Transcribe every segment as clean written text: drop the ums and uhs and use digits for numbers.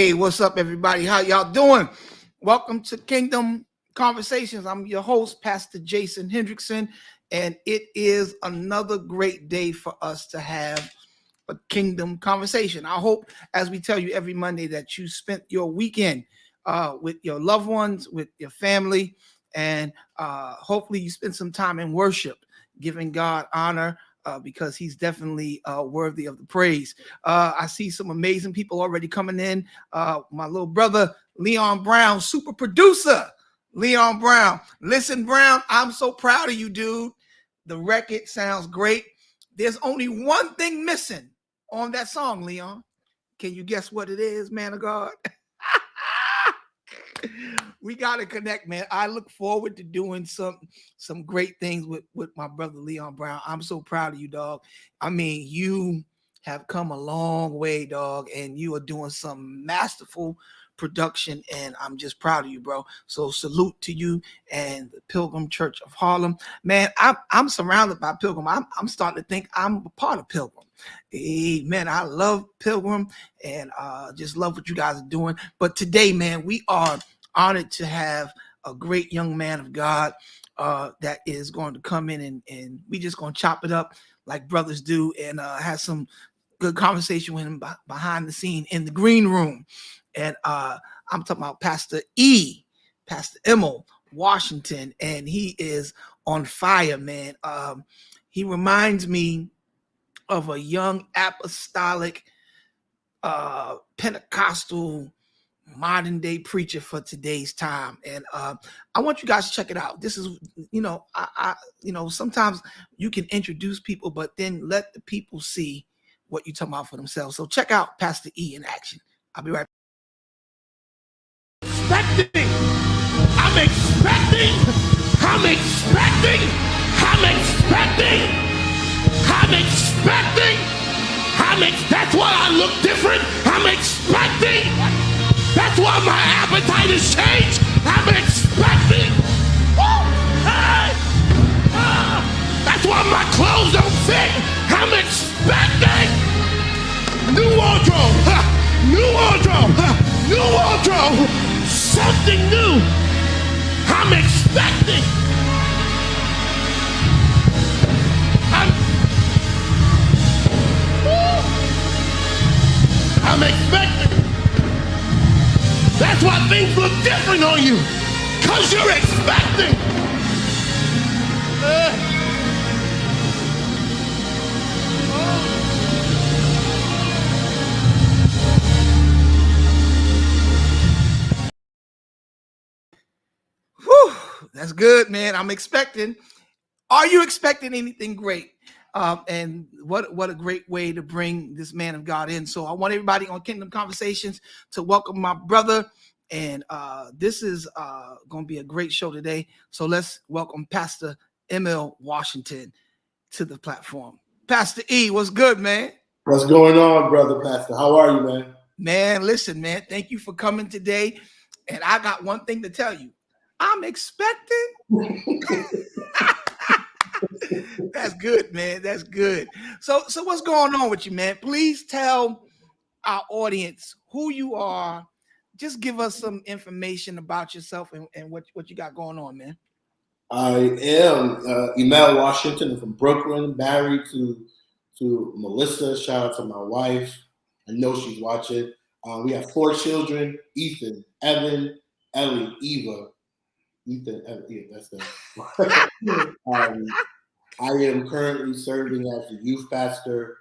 Hey, what's up, everybody? How y'all doing? Welcome to Kingdom Conversations. I'm your host, Pastor Jason Hendrickson, and it is another great day for us to have a Kingdom Conversation. I hope, as we tell you every Monday, that you spent your weekend with your loved ones, with your family, and hopefully you spent some time in worship, giving God honor, because he's definitely worthy of the praise. I see some amazing people already coming in. My little brother, Leon Brown, super producer, Leon Brown. Listen, Brown, I'm so proud of you, dude. The record sounds great. There's only one thing missing on that song, Leon. Can you guess what it is, man of God? We got to connect, man. I look forward to doing some great things with my brother Leon Brown. I'm so proud of you, dog. I mean, you have come a long way, dog, and you are doing some masterful production, and I'm just proud of you, bro. So salute to you and the Pilgrim Church of Harlem. Man, I'm surrounded by Pilgrim. I'm starting to think I'm a part of Pilgrim. Amen. I love Pilgrim and just love what you guys are doing. But today, man, we are honored to have a great young man of God that is going to come in and we just going to chop it up like brothers do and have some good conversation with him behind the scene in the green room. And I'm talking about Pastor Emel Washington, and he is on fire, man. He reminds me of a young apostolic Pentecostal modern day preacher for today's time, and I want you guys to check it out. This is, I sometimes you can introduce people, but then let the people see what you're talking about for themselves. So check out Pastor E in action. I'll be right back. I'm expecting. That's why I look different. I'm expecting. That's why my appetite has changed. I'm expecting. Hey! That's why my clothes don't fit. I'm expecting. New wardrobe. New wardrobe. Something new. I'm expecting. I'm expecting. That's why things look different on you, because you're expecting. Whew, that's good, man. I'm expecting. Are you expecting anything great? And what a great way to bring this man of God in. So I want everybody on Kingdom Conversations to welcome my brother. And this is going to be a great show today. So let's welcome Pastor Emel Washington to the platform. Pastor E, what's good, man? What's going on, brother Pastor? How are you, man? Man, listen, man. Thank you for coming today. And I got one thing to tell you. I'm expecting. That's good, man. That's good. So what's going on with you, man? Please tell our audience who you are. Just give us some information about yourself and what you got going on, man. I am Emel Washington. I'm from Brooklyn, married to Melissa. Shout out to my wife. I know she's watching. We have 4 children: Ethan, Evan, Ellie, Eva. Ethan, Evan, yeah, that's them. I am currently serving as the youth pastor,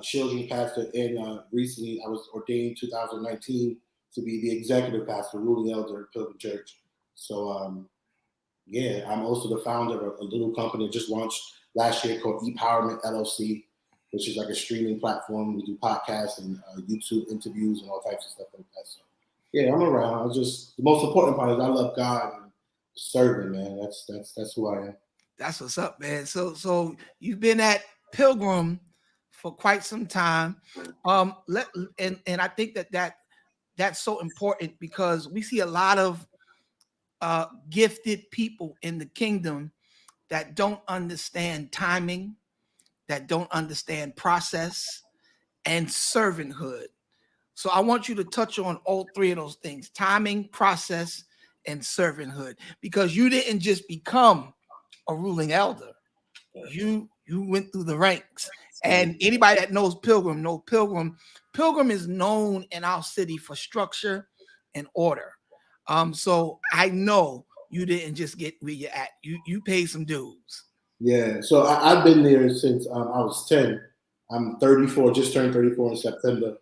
children's pastor, and recently I was ordained 2019 to be the executive pastor, ruling elder at Pilgrim Church. So, yeah, I'm also the founder of a little company that just launched last year called ePowerment LLC, which is like a streaming platform. We do podcasts and YouTube interviews and all types of stuff like that. So, yeah, I'm around. The most important part is I love God and serving, man. That's who I am. That's what's up, man. So you've been at Pilgrim for quite some time. And I think that's so important because we see a lot of gifted people in the kingdom that don't understand timing, that don't understand process and servanthood. So I want you to touch on all three of those things: timing, process, and servanthood, because you didn't just become a ruling elder. You went through the ranks. And anybody that knows Pilgrim know Pilgrim is known in our city for structure and order. So I know you didn't just get where you're at. You paid some dues. Yeah, so I've been there since I was 10. I'm 34, just turned 34 in September.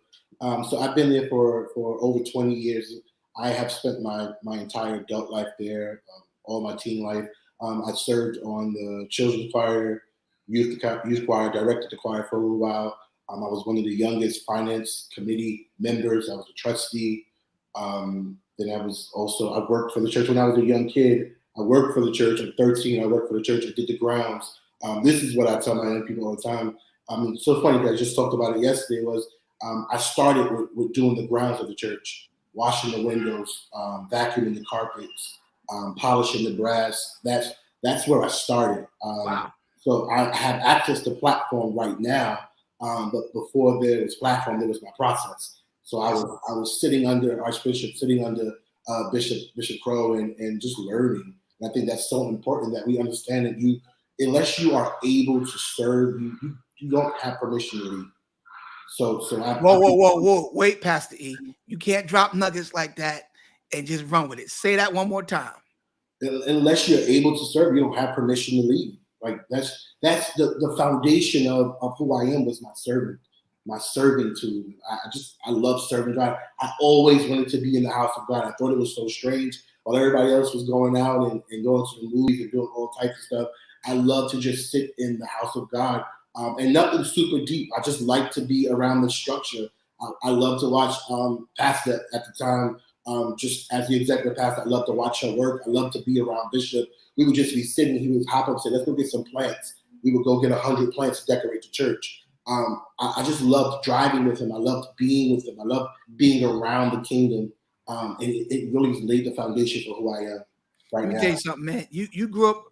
So I've been there for over 20 years. I have spent my entire adult life there, all my teen life. I served on the children's choir, youth choir, directed the choir for a little while. I was one of the youngest finance committee members. I was a trustee. Then I worked for the church when I was a young kid. I worked for the church at 13. I worked for the church. I did the grounds. This is what I tell my young people all the time. It's so funny because I just talked about it yesterday. Was I started with doing the grounds of the church, washing the windows, vacuuming the carpets, polishing the brass. That's where I started. Wow. So I have access to platform right now, but before there was platform, there was my process. So I was sitting under Archbishop, sitting under Bishop Crow, and just learning. And I think that's so important that we understand that unless you are able to serve, you don't have permission to leave. So Whoa. Wait, Pastor E. You can't drop nuggets like that and just run with it. Say that one more time. Unless you're able to serve, you don't have permission to leave. Like that's the foundation of who I am was my servitude. I love serving God. I always wanted to be in the house of God. I thought it was so strange while everybody else was going out and going to the movies and doing all types of stuff. I love to just sit in the house of God, and nothing super deep. I just like to be around the structure. I love to watch Pastor at the time. Just as the executive pastor, I love to watch her work. I love to be around Bishop. We would just be sitting. He would hop up and say, "Let's go get some plants." We would go get 100 plants to decorate the church. I just loved driving with him. I loved being with him. I loved being around the kingdom. And it really laid the foundation for who I am right now. Let me tell you something, man. You grew up,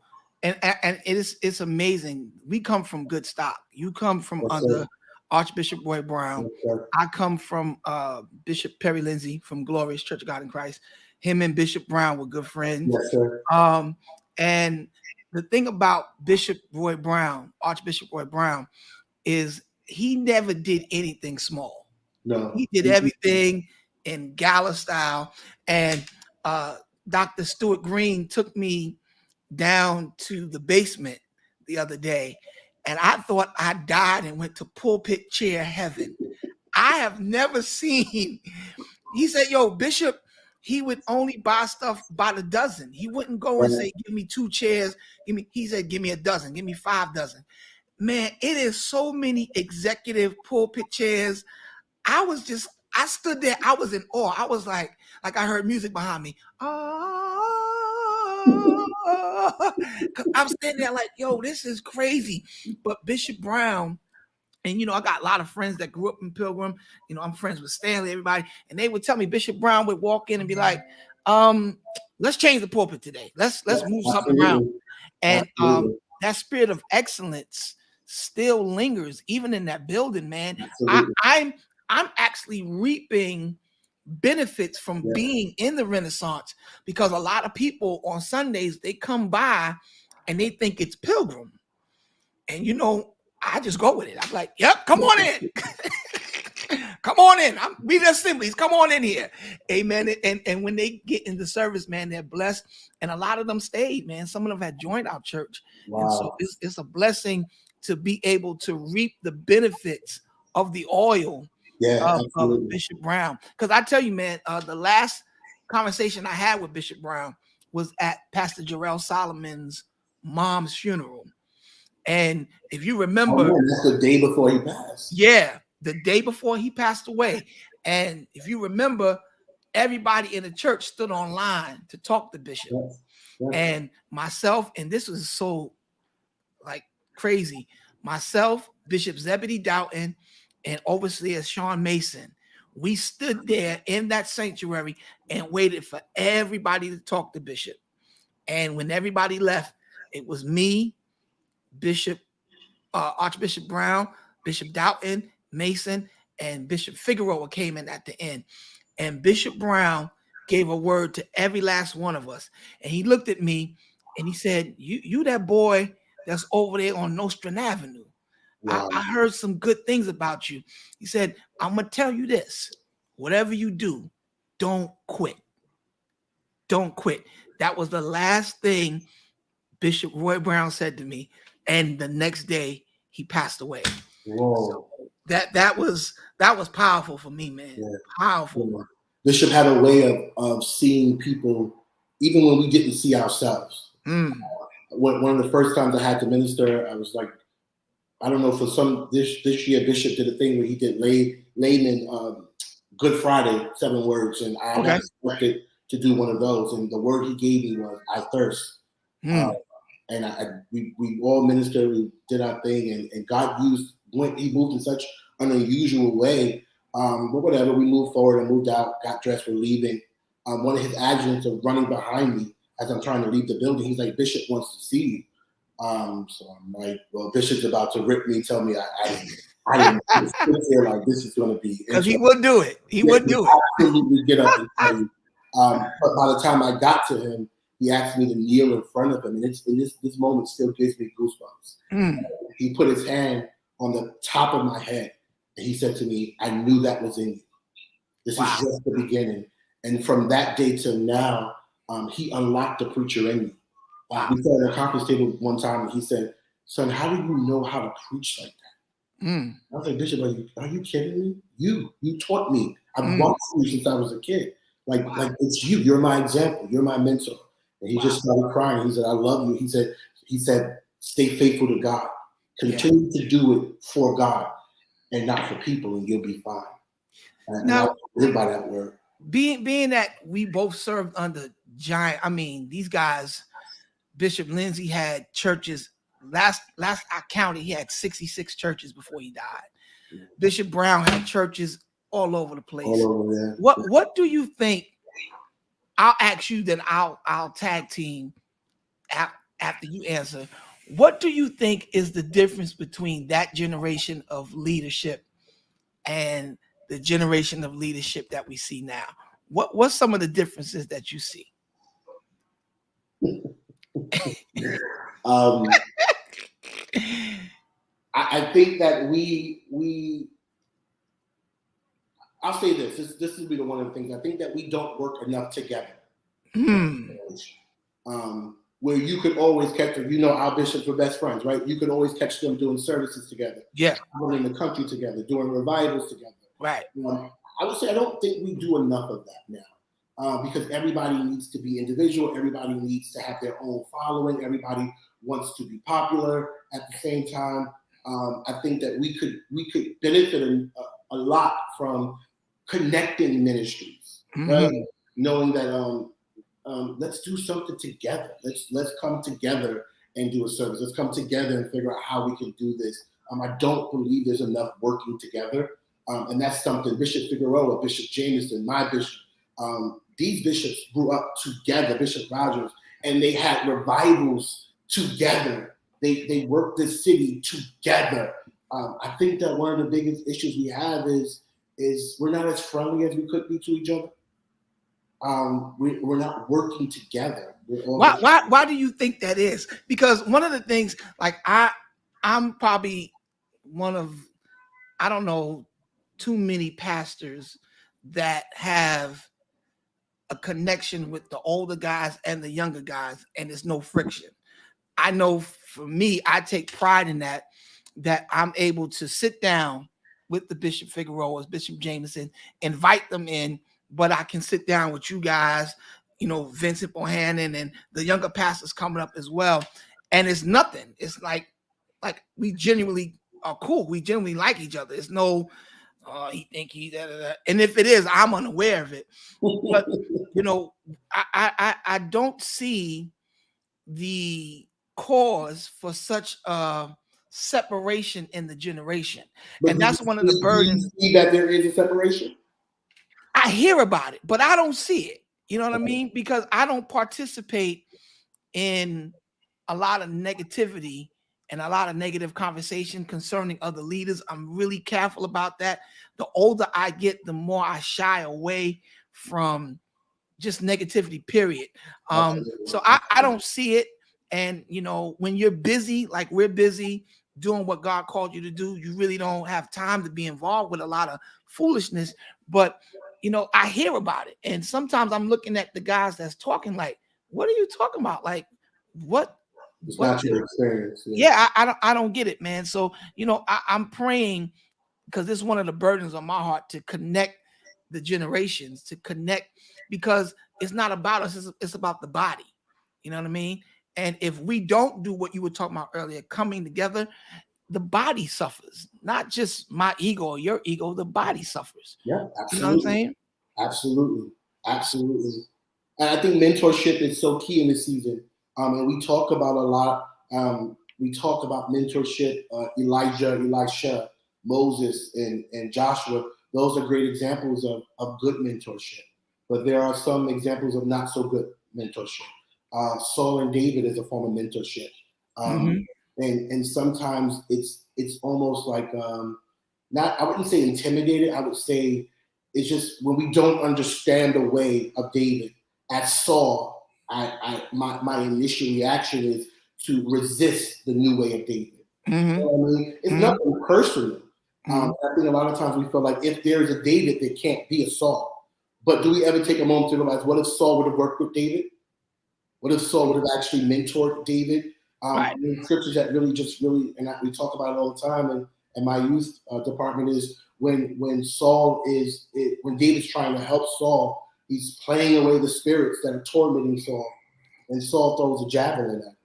and it's amazing. We come from good stock. You come from under Archbishop Roy Brown. I come from Bishop Perry Lindsay from Glorious Church of God in Christ. Him and Bishop Brown were good friends. Yes, sir. And the thing about Bishop Roy Brown, Archbishop Roy Brown, is he never did anything small. No, he did everything in gala style. And Dr. Stuart Green took me down to the basement the other day, and I thought I died and went to pulpit chair heaven. I have never seen. He said, "Yo, Bishop," he would only buy stuff by the dozen. He wouldn't go and say, "Give me 2 chairs." He said, "Give me a dozen. Give me 5 dozen." Man, it is so many executive pulpit chairs. I stood there. I was in awe. I was like I heard music behind me. I'm standing there like, yo, this is crazy. But Bishop Brown, and I got a lot of friends that grew up in Pilgrim. I'm friends with Stanley, everybody, and they would tell me Bishop Brown would walk in and be like, let's change the pulpit today. Let's move something around. And that spirit of excellence still lingers even in that building, man. I'm actually reaping benefits from being in the Renaissance, because a lot of people on Sundays, they come by and they think it's Pilgrim. And I just go with it. I'm like, yep, come on in. Come on in. We the assemblies. Come on in here. Amen. And when they get into service, man, they're blessed. And a lot of them stayed, man. Some of them had joined our church. Wow. And so it's a blessing to be able to reap the benefits of the oil of Bishop Brown. Because I tell you, man, the last conversation I had with Bishop Brown was at Pastor Jarrell Solomon's mom's funeral. And if you remember, that's the day before he passed. Yeah, the day before he passed away. And if you remember, everybody in the church stood online to talk to Bishop. Yes. And myself, and this was so crazy, myself, Bishop Zebedee Doughton, and overseer Sean Mason, we stood there in that sanctuary and waited for everybody to talk to Bishop. And when everybody left, it was me, Bishop, Archbishop Brown, Bishop Doughton, Mason, and Bishop Figueroa came in at the end, and Bishop Brown gave a word to every last one of us. And he looked at me and he said, you that boy that's over there on Nostrand Avenue. Wow. I heard some good things about you. He said, I'm going to tell you this. Whatever you do, don't quit. Don't quit. That was the last thing Bishop Roy Brown said to me. And the next day he passed away. Whoa. So that was powerful for me, man. Yeah. Powerful. Yeah. Bishop had a way of seeing people even when we didn't see ourselves. One of the first times I had to minister, I was like, I don't know, for some this year Bishop did a thing where he did layman Good Friday, 7 words, and I got expected to do one of those, and the word he gave me was "I thirst." And we all ministered, we did our thing, and God he moved in such an unusual way. But whatever, we moved forward and moved out, got dressed, we're leaving. One of his adjutants are running behind me as I'm trying to leave the building. He's like, "Bishop wants to see you." So I'm like, well, Bishop's about to rip me, tell me I didn't feel like this is going to be. Because he would do it. He would do it. Absolutely get up and tell you. But by the time I got to him, he asked me to kneel in front of him. And this moment still gives me goosebumps. He put his hand on the top of my head. And he said to me, I knew that was in you. This is just the beginning. And from that day till now, he unlocked the preacher in me. We sat at a conference table one time and he said, son, how do you know how to preach like that? I was like, Bishop, are you kidding me? You taught me. I've watched you since I was a kid. Like it's you. You're my example. You're my mentor. And he just started crying. He said, I love you. He said, stay faithful to God. Continue to do it for God and not for people, and you'll be fine. And I live by that word. Being that we both served under giant, I mean, these guys, Bishop Lindsay had churches. Last I counted, he had 66 churches before he died. Bishop Brown had churches all over the place. All over there. What do you think? I'll ask you, then I'll tag team after you answer. What do you think is the difference between that generation of leadership and the generation of leadership that we see now? What's some of the differences that you see? I think that I'll say this will be one of the things. I think that we don't work enough together. Where you could always catch them, our bishops were best friends, right? You could always catch them doing services together. Yeah. Out in the country together, doing revivals together. Right. I would say I don't think we do enough of that now. Because everybody needs to be individual, everybody needs to have their own following, everybody wants to be popular at the same time. I think that we could benefit a lot from connecting ministries, right? Knowing that let's do something together. Let's come together and do a service. Let's come together and figure out how we can do this. I don't believe there's enough working together, and that's something Bishop Figueroa, Bishop Jameson, my bishop. These bishops grew up together, Bishop Rogers, and they had revivals together. They worked the city together. I think that one of the biggest issues we have is we're not as friendly as we could be to each other. We're not working together. Why do you think that is? Because one of the things, like I'm probably one of, I don't know, too many pastors that have a connection with the older guys and the younger guys, and there's no friction. I know for me, I take pride in that I'm able to sit down with the Bishop Figueroas, Bishop Jameson, invite them in, but I can sit down with you guys, Vincent Bohannon and the younger pastors coming up as well. And it's nothing. It's like we genuinely are cool. We genuinely like each other. It's no, he think he da, da, da. And if it is, I'm unaware of it. But I don't see the cause for such a separation in the generation. But and that's one of the burdens. Do you see that there is a separation? I hear about it, but I don't see it. You know what I mean? Because I don't participate in a lot of negativity and a lot of negative conversation concerning other leaders. I'm really careful about that. The older I get, the more I shy away from just negativity, period. Absolutely. So I don't see it. And when you're busy, like we're busy doing what God called you to do, you really don't have time to be involved with a lot of foolishness. But I hear about it, and sometimes I'm looking at the guys that's talking like, what are you talking about? Like, what It's what not your experience. Yeah. yeah, I don't get it, man. So I'm praying, because this is one of the burdens on my heart, to connect the generations, to connect, because it's not about us, it's about the body. You know what I mean? And if we don't do what you were talking about earlier, coming together, the body suffers. Not just my ego or your ego, the body suffers. Yeah, You know what I'm absolutely. saying? Absolutely. Absolutely. And I think mentorship is so key in this season. And we talk about a lot. We talk about mentorship, Elijah, Elisha, Moses, and Joshua. Those are great examples of good mentorship. But there are some examples of not so good mentorship. Saul and David is a form of mentorship. Um, Mm-hmm. and sometimes it's almost like not, I wouldn't say intimidated. I would say it's just when we don't understand the way of David. As Saul, my initial reaction is to resist the new way of David. You know Mm-hmm. what I mean? It's Mm-hmm. nothing personal. Mm-hmm. I think a lot of times we feel like if there is a David, there can't be a Saul. But do we ever take a moment to realize what if Saul would have worked with David? What if Saul would have actually mentored David? Right. Scriptures that really, and we talk about it all the time. And my youth department is when David's trying to help Saul, he's playing away the spirits that are tormenting Saul, and Saul throws a javelin at him.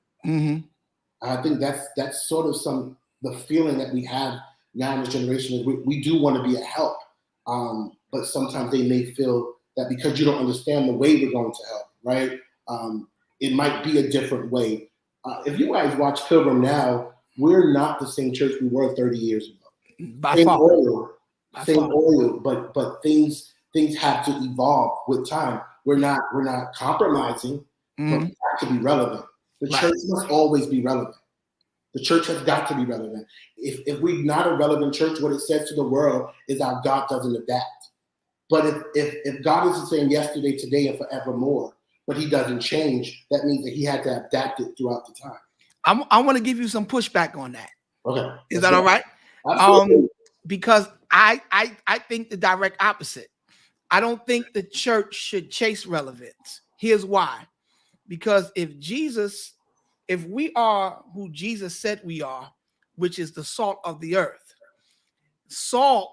Mm-hmm. I think that's sort of the feeling that we have now in this generation is we do want to be a help, but sometimes they may feel that because you don't understand the way we're going to help, right? It might be a different way. If you guys watch Pilgrim now, we're not the same church we were 30 years ago. By Same far. oil, By same far. oil, but things have to evolve with time. We're not compromising, but Mm-hmm. we have to be relevant. The Right. church must always be relevant. The church has got to be relevant. If we're not a relevant church, what it says to the world is our God doesn't adapt. But if God is the same yesterday, today, and forevermore, but he doesn't change, that means that he had to adapt it throughout the time. I want to give you some pushback on that. Okay. Is that all right? Absolutely. Because I think the direct opposite. I don't think the church should chase relevance. Here's why. Because if we are who Jesus said we are, which is the salt of the earth, salt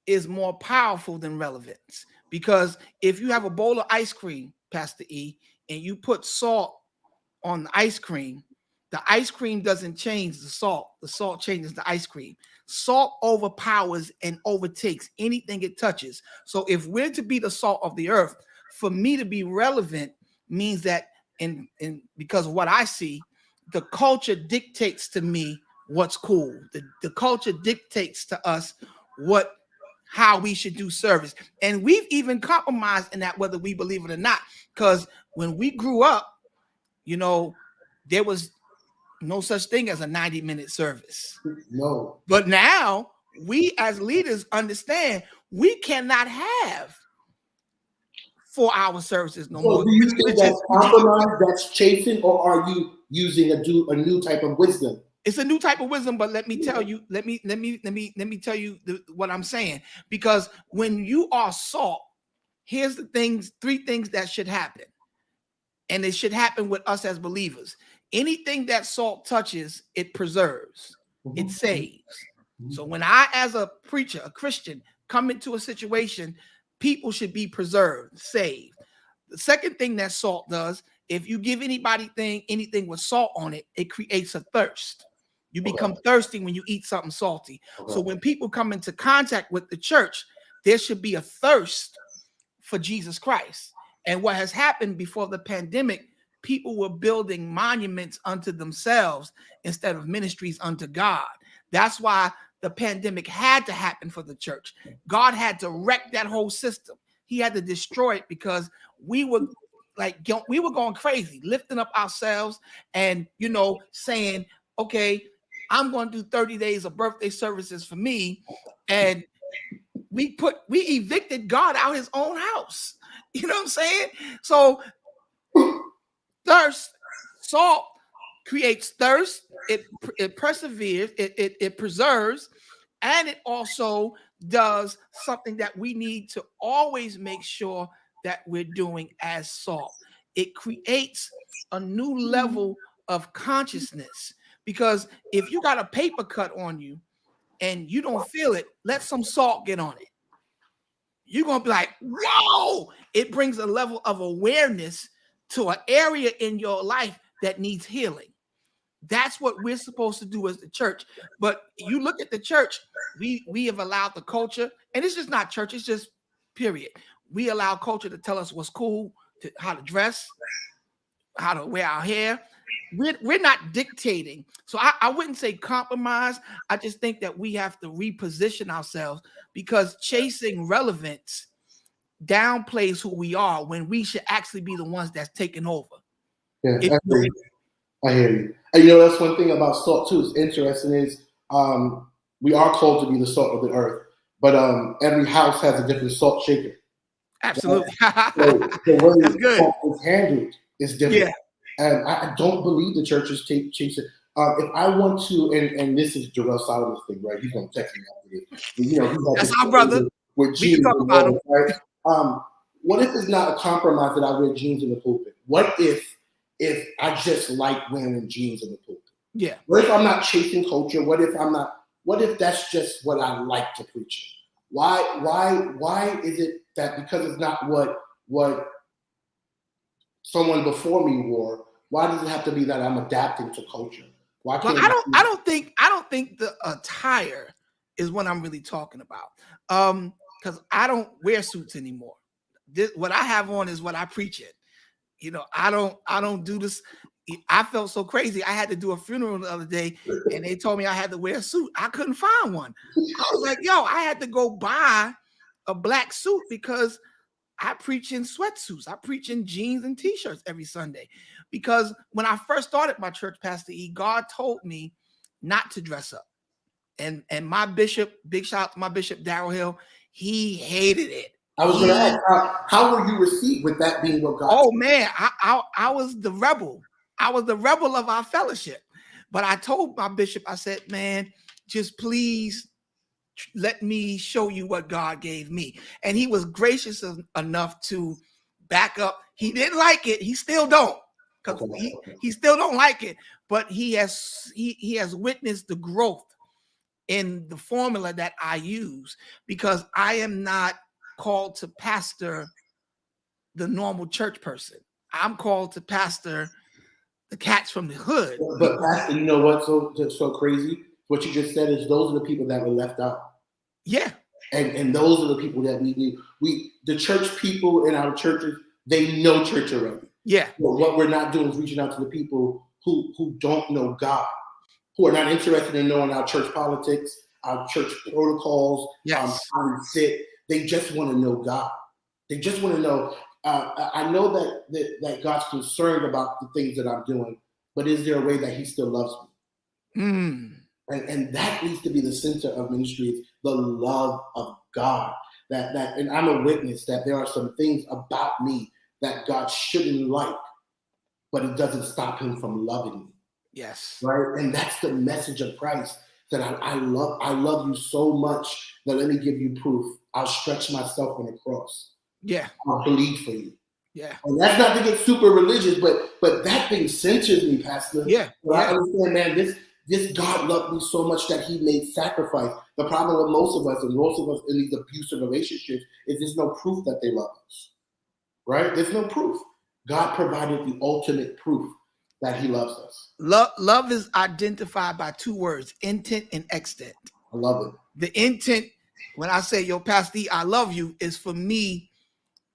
is more powerful than relevance. Because if you have a bowl of ice cream, Pastor E, and you put salt on the ice cream doesn't change the salt changes the ice cream. Salt overpowers and overtakes anything it touches. So if we're to be the salt of the earth, for me to be relevant means that in because of what I see, the culture dictates to me what's cool. The culture dictates to us how we should do service. And we've even compromised in that, whether we believe it or not, because when we grew up, there was no such thing as a 90-minute service. No. But now we as leaders understand we cannot have 4-hour services no So more. do you think that's compromise, that's chasing, or are you using a new type of wisdom? It's a new type of wisdom, but let me tell you, tell you what I'm saying. Because when you are salt, here's the things, 3 things that should happen. And it should happen with us as believers. Anything that salt touches, it preserves, it saves. So when I, as a preacher, a Christian, come into a situation, people should be preserved, saved. The second thing that salt does, if you give anybody anything with salt on it, it creates a thirst. You become thirsty when you eat something salty. So when people come into contact with the church, there should be a thirst for Jesus Christ. And what has happened before the pandemic, people were building monuments unto themselves instead of ministries unto God. That's why the pandemic had to happen for the church. God had to wreck that whole system. He had to destroy it because we were going crazy, lifting up ourselves and saying okay, I'm going to do 30 days of birthday services for me. And we evicted God out his own house. You know what I'm saying? So thirst, salt creates thirst. It perseveres. It preserves, and it also does something that we need to always make sure that we're doing as salt. It creates a new level of consciousness, because if you got a paper cut on you and you don't feel it, let some salt get on it. You're going to be like, whoa! It brings a level of awareness to an area in your life that needs healing. That's what we're supposed to do as the church. But you look at the church, we have allowed the culture, and it's just not church, it's just period. We allow culture to tell us what's cool, how to dress, how to wear our hair. We're not dictating. So I wouldn't say compromise. I just think that we have to reposition ourselves, because chasing relevance downplays who we are when we should actually be the ones that's taking over. Yeah, I hear you. And that's one thing about salt too. It's interesting is we are called to be the salt of the earth, but every house has a different salt shaker. Absolutely. Right? So the way That's good. salt is handled is different. Yeah. And I don't believe the church is chasing. If I want to, and this is Jarrell Solomon's thing, right? He's going to text me after this. That's our brother. With we can talk about him. Right? What if it's not a compromise that I wear jeans in the pulpit? What if I just like wearing jeans in the pulpit? Yeah. What if I'm not chasing culture? What if that's just what I like to preach? Why is it that because it's not what someone before me wore, why does it have to be that I'm adapting to culture? Why can't I don't think the attire is what I'm really talking about. Because I don't wear suits anymore. What I have on is what I preach in. I don't do this. I felt so crazy. I had to do a funeral the other day, and they told me I had to wear a suit. I couldn't find one. I was like, yo, I had to go buy a black suit because I preach in sweatsuits. I preach in jeans and t-shirts every Sunday. Because when I first started my church, Pastor E, God told me not to dress up. And my bishop, big shout out to my bishop, Darrell Hill, he hated it. I was going to ask, how were you received with that being what God Oh, man, I was the rebel. I was the rebel of our fellowship. But I told my bishop, I said, man, just please let me show you what God gave me. And he was gracious enough to back up. He didn't like it. He still don't. Because he still don't like it. But he has witnessed the growth in the formula that I use, because I am not called to pastor the normal church person. I'm called to pastor the cats from the hood. But Pastor, you know what's so crazy? What you just said is those are the people that were left out. Yeah. And those are the people that we the church people in our churches, they know church already. Yeah. But what we're not doing is reaching out to the people who don't know God, who are not interested in knowing our church politics, our church protocols, yes. How we sit. They just want to know God. They just want to know. I know that God's concerned about the things that I'm doing, but is there a way that He still loves me? And that needs to be the center of ministry, the love of God. And I'm a witness that there are some things about me that God shouldn't like, but it doesn't stop Him from loving me. Yes. Right? And that's the message of Christ, that I love you so much that let me give you proof. I'll stretch myself on the cross. Yeah. I'll bleed for you. Yeah. And that's not to get super religious, but that thing centers me, Pastor. Yeah. I understand, man, this God loved me so much that He made sacrifice. The problem with most of us in these abusive relationships is there's no proof that they love us. Right? There's no proof. God provided the ultimate proof that He loves us. Love is identified by two words: intent and extent. I love it. The intent, when I say, yo, Pastor E, I love you, is for me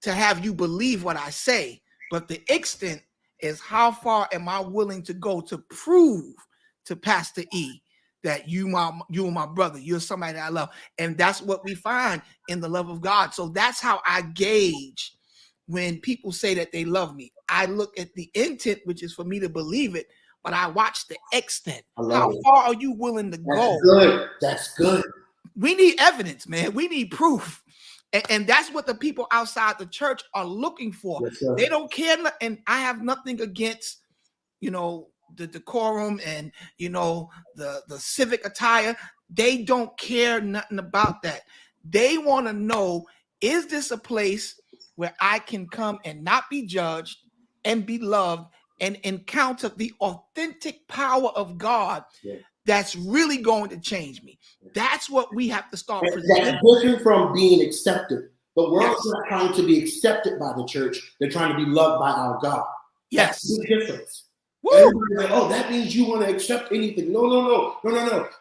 to have you believe what I say. But the extent is how far am I willing to go to prove to Pastor E that you are my brother, you're somebody that I love. And that's what we find in the love of God. So that's how I gauge when people say that they love me. I look at the intent, which is for me to believe it, but I watch the extent. I love How it. far are you willing to That's go? good. That's good. We need evidence, man. We need proof. And that's what the people outside the church are looking for. Yes, sir. They don't care. And I have nothing against, the decorum and, the civic attire. They don't care nothing about that. They want to know, is this a place where I can come and not be judged and be loved and encounter the authentic power of God that's really going to change me? That's what we have to start presenting. That's different from being accepted. The world's not trying to be accepted by the church. They're trying to be loved by our God. Yes. That's the difference. Woo! Everybody's like, oh, that means you want to accept anything. No.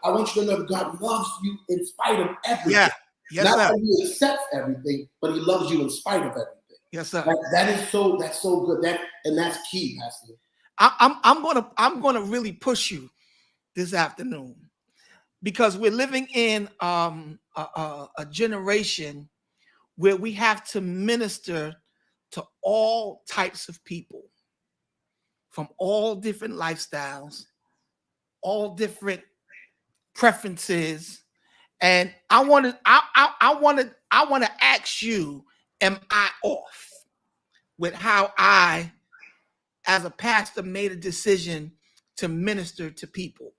I want you to know that God loves you in spite of everything. Yeah. Yes, not sir. that He accepts everything, but He loves you in spite of everything. Yes, sir. That's so good. That's key, Pastor. I'm gonna really push you this afternoon, because we're living in a generation where we have to minister to all types of people from all different lifestyles, all different preferences. And I want to ask you, am I off with how I, as a pastor, made a decision to minister to people?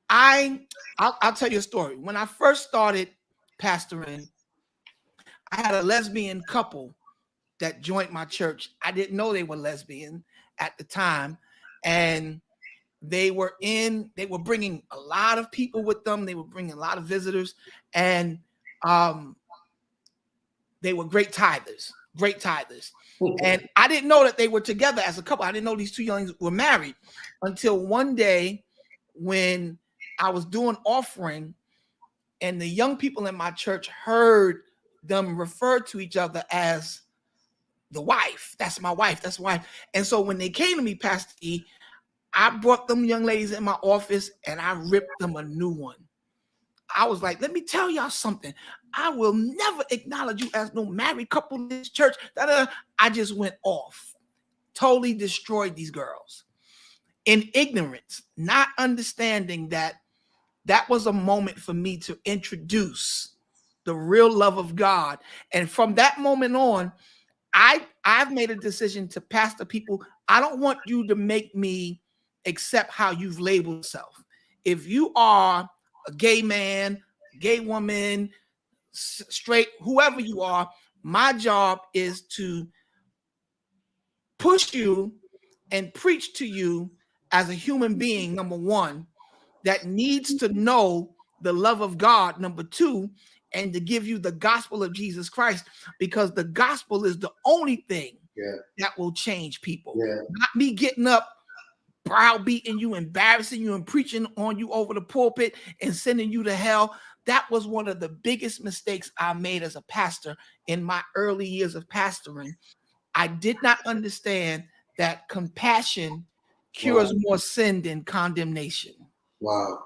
I'll tell you a story. When I first started pastoring, I had a lesbian couple that joined my church. I didn't know they were lesbian at the time, and they were bringing a lot of people with them. They were bringing a lot of visitors, and they were great tithers. And I didn't know that they were together as a couple. I didn't know these two younglings were married until one day when I was doing offering, and the young people in my church heard them refer to each other as the wife. That's my wife. That's wife. And so when they came to me, Pastor E, I brought them young ladies in my office and I ripped them a new one. I was like, let me tell y'all something. I will never acknowledge you as no married couple in this church. I just went off, totally destroyed these girls in ignorance, not understanding that was a moment for me to introduce the real love of God. And from that moment on, I've made a decision to pastor people. I don't want you to make me accept how you've labeled yourself. If you are a gay man, gay woman, straight, whoever you are, my job is to push you and preach to you as a human being, number one, that needs to know the love of God, number two, and to give you the gospel of Jesus Christ, because the gospel is the only thing that will change people. Not me getting up, browbeating you, embarrassing you, and preaching on you over the pulpit and sending you to hell. That was one of the biggest mistakes I made as a pastor in my early years of pastoring. I did not understand that compassion cures more sin than condemnation. Wow.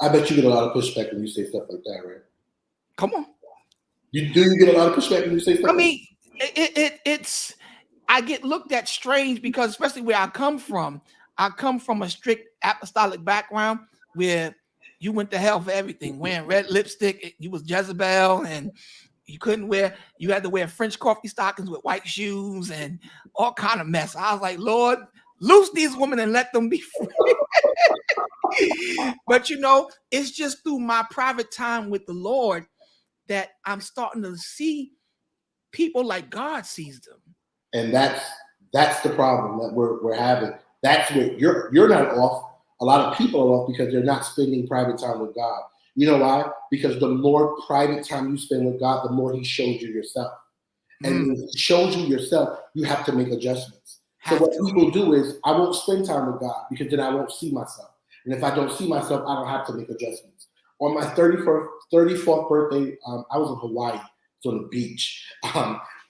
I bet you get a lot of pushback when you say stuff like that, right? Come on. You get a lot of pushback when you say stuff I mean, it's I get looked at strange because, especially where I come from a strict apostolic background where you went to hell for everything. Wearing red lipstick, you was Jezebel, and you had to wear French coffee stockings with white shoes and all kind of mess. I was like, Lord, loose these women and let them be free. But it's just through my private time with the Lord that I'm starting to see people like God sees them. And that's the problem that we're having. That's what you're not off. A lot of people are off because they're not spending private time with God. You know why? Because the more private time you spend with God, the more He shows you yourself. And when He shows you yourself, you have to make adjustments. So what people do is, I won't spend time with God because then I won't see myself. And if I don't see myself, I don't have to make adjustments. On my 34th birthday, I was in Hawaii, so on the beach.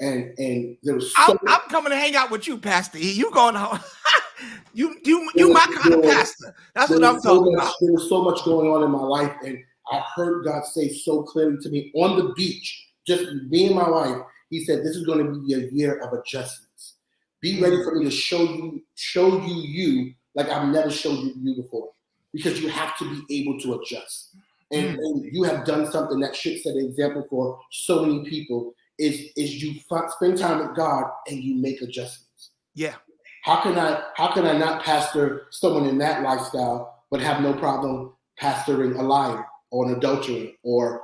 And there was I'm coming to hang out with you, Pastor E. You going to you my kind of pastor. That's what I'm talking about. There was so much going on in my life, and I heard God say so clearly to me on the beach, just me and my wife. He said, "This is going to be a year of adjustments. Be ready for me to show you like I've never showed you before. Because you have to be able to adjust. And you have done something that should set an example for so many people is you spend time with God and you make adjustments. Yeah. How can I not pastor someone in that lifestyle but have no problem pastoring a liar or an adulterer or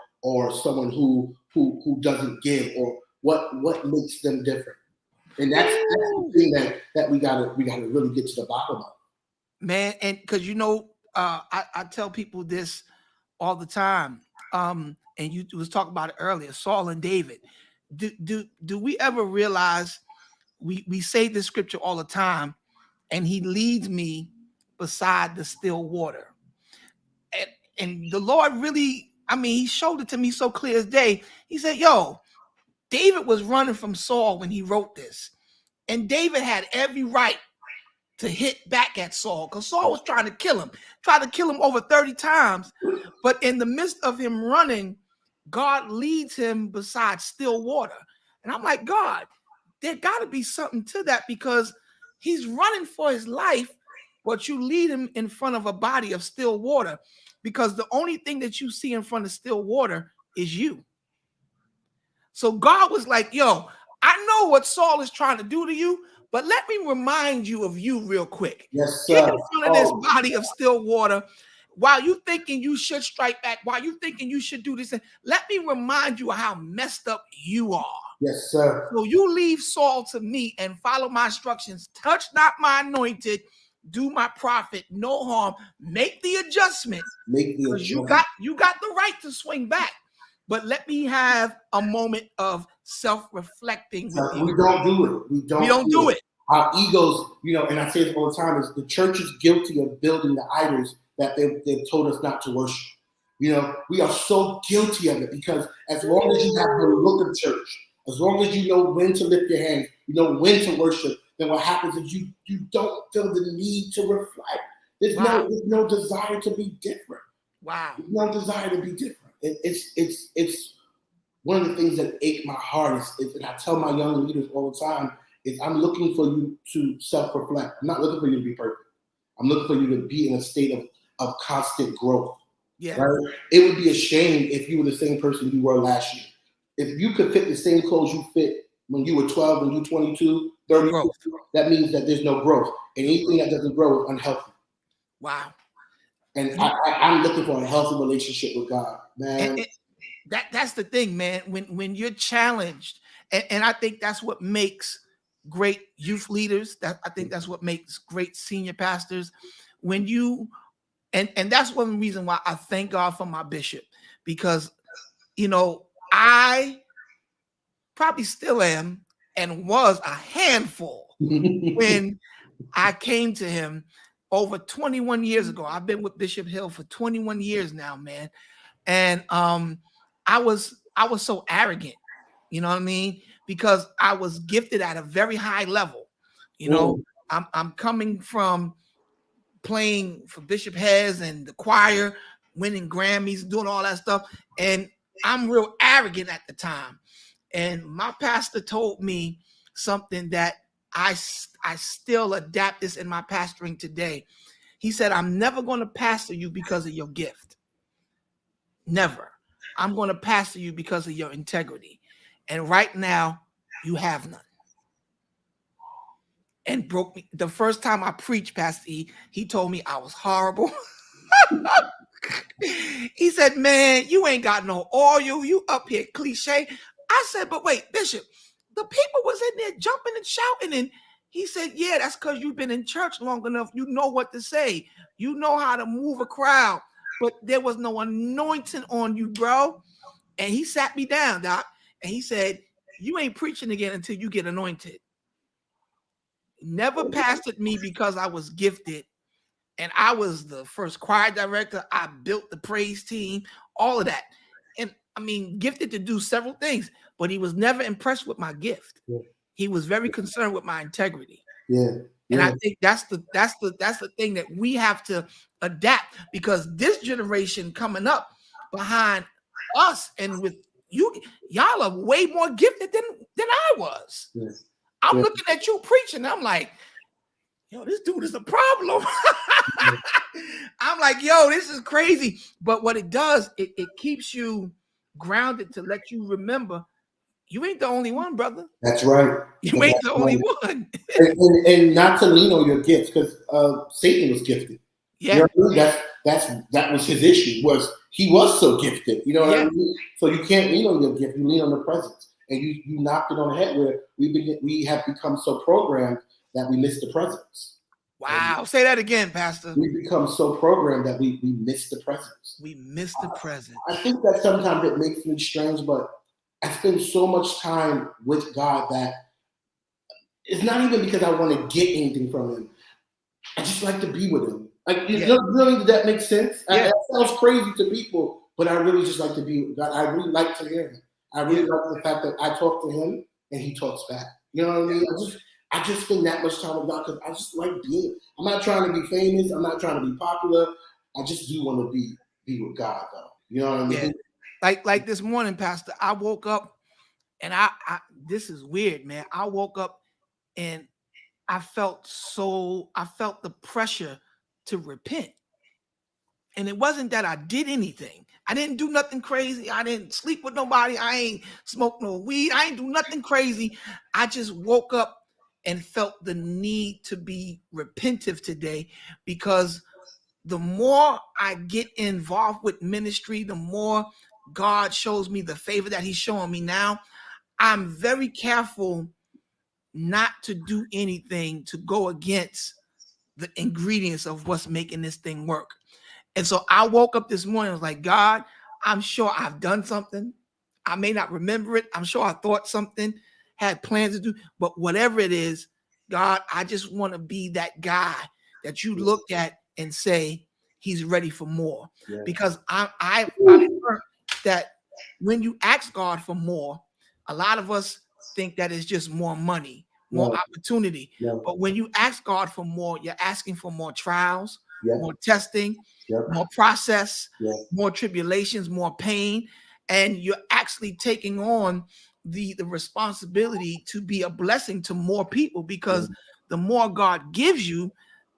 someone who doesn't give, or what makes them different? And that's the thing that we gotta really get to the bottom of. Man, and because I tell people this all the time. And you was talking about it earlier, Saul and David. Do we ever realize we say this scripture all the time, and he leads me beside the still water. And the Lord really, he showed it to me so clear as day. He said, yo, David was running from Saul when he wrote this. And David had every right to hit back at Saul, because Saul was trying to kill him over 30 times. But in the midst of him running, God leads him beside still water. And I'm like, God, there got to be something to that, because he's running for his life, but you lead him in front of a body of still water, because the only thing that you see in front of still water is you. So God was like, yo, I know what Saul is trying to do to you, but let me remind you of you real quick. Yes, sir. Get in front of this body of still water. While you thinking you should strike back, while you thinking you should do this, let me remind you of how messed up you are. Yes, sir. So you leave Saul to me and follow my instructions. Touch not my anointed. Do my prophet no harm. Make the adjustment. Because you got the right to swing back. But let me have a moment of self-reflecting. We don't do it. We don't do it. Our egos, and I say this all the time, is the church is guilty of building the idols that they've told us not to worship. We are so guilty of it, because as long as you have the look of church, as long as you know when to lift your hands, you know when to worship, then what happens is you don't feel the need to reflect. There's no desire to be different. Wow. There's no desire to be different. It's one of the things that ache my heart is, and I tell my young leaders all the time, is I'm looking for you to self-reflect. I'm not looking for you to be perfect. I'm looking for you to be in a state of constant growth. Yeah. Right? It would be a shame if you were the same person you were last year. If you could fit the same clothes you fit when you were 12, when you were 22, 32, that means that there's no growth. And anything that doesn't grow is unhealthy. Wow. And I'm looking for a healthy relationship with God, man. That's the thing, man. When you're challenged, and I think that's what makes great youth leaders. I think that's what makes great senior pastors. When you and that's one reason why I thank God for my bishop, because I probably still am and was a handful when I came to him over 21 years ago. I've been with Bishop Hill for 21 years now, man. And I was so arrogant, you know what I mean? Because I was gifted at a very high level. I'm coming from playing for Bishop Hez and the choir, winning Grammys, doing all that stuff. And I'm real arrogant at the time. And my pastor told me something that I still adapt this in my pastoring today. He said, I'm never going to pastor you because of your gift. Never. I'm going to pastor you because of your integrity. And right now, you have none. And broke me. The first time I preached, Pastor E, he told me I was horrible. He said, man, you ain't got no oil. You up here cliche. I said, but wait, Bishop, the people was in there jumping and shouting. And he said, yeah, that's because you've been in church long enough. You know what to say. You know how to move a crowd. But there was no anointing on you, bro. And he sat me down, Doc. And he said, you ain't preaching again until you get anointed. Never pastored me because I was gifted. And I was the first choir director. I built the praise team, all of that. And I mean, gifted to do several things, but he was never impressed with my gift. Yeah. He was very concerned with my integrity. Yeah. And I think that's the thing that we have to adapt, because this generation coming up behind us and with you, y'all are way more gifted than I was. Yes. I'm looking at you preaching. I'm like, yo, this dude is a problem. I'm like, yo, this is crazy. But what it does, it keeps you grounded to let you remember you ain't the only one, brother. That's right. You ain't the only one. And not to lean on your gifts, because Satan was gifted. Yeah. You know what I mean? That was his issue, was he was so gifted. You know what I mean? So you can't lean on your gift, you lean on the presence. And you knocked it on the head where we have become so programmed that we miss the presence. Wow. Say that again, Pastor. We become so programmed that we miss the presence. We miss the presence. I think that sometimes it makes me strange, but I spend so much time with God that it's not even because I want to get anything from him. I just like to be with him. Like, you know, really, does that make sense? Yeah. That sounds crazy to people, but I really just like to be with God. I really like to hear him. I really like the fact that I talk to him and he talks back. You know what I mean? I just spend that much time with God because I just like being. I'm not trying to be famous. I'm not trying to be popular. I just do want to be with God, though. You know what I mean? Yeah. Like this morning, Pastor, I woke up and I this is weird, man. I woke up and I felt the pressure to repent. And it wasn't that I did anything. I didn't do nothing crazy. I didn't sleep with nobody. I ain't smoke no weed. I ain't do nothing crazy. I just woke up and felt the need to be repentive today, because the more I get involved with ministry, the more God shows me the favor that he's showing me now. I'm very careful not to do anything to go against the ingredients of what's making this thing work. And so I woke up this morning, I was like, God, I'm sure I've done something. I may not remember it. I'm sure I thought something, had plans to do, but whatever it is, God, I just want to be that guy that you look at and say, he's ready for more. Yeah. Because I've learned that when you ask God for more, a lot of us think that it's just more money, more opportunity. Yeah. But when you ask God for more, you're asking for more trials, more testing, more process, more tribulations, more pain. And you're actually taking on the responsibility to be a blessing to more people, because the more God gives you,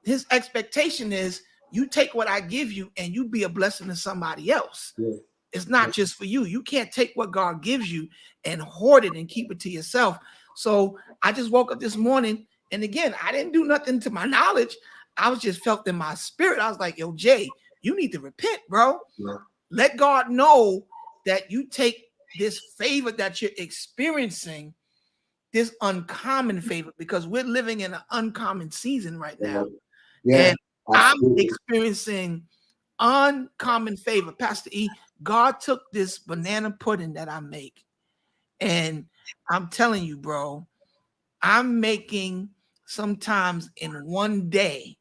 his expectation is you take what I give you and you be a blessing to somebody else. It's not just for you. You can't take what God gives you and hoard it and keep it to yourself. So I just woke up this morning, and again, I didn't do nothing to my knowledge. I was just felt in my spirit. I was like, yo, Jay, you need to repent, bro. Let God know that you take this favor that you're experiencing, this uncommon favor, because we're living in an uncommon season right now. And I'm experiencing uncommon favor. Pastor E, God took this banana pudding that I make, and I'm telling you, bro, I'm making sometimes in one day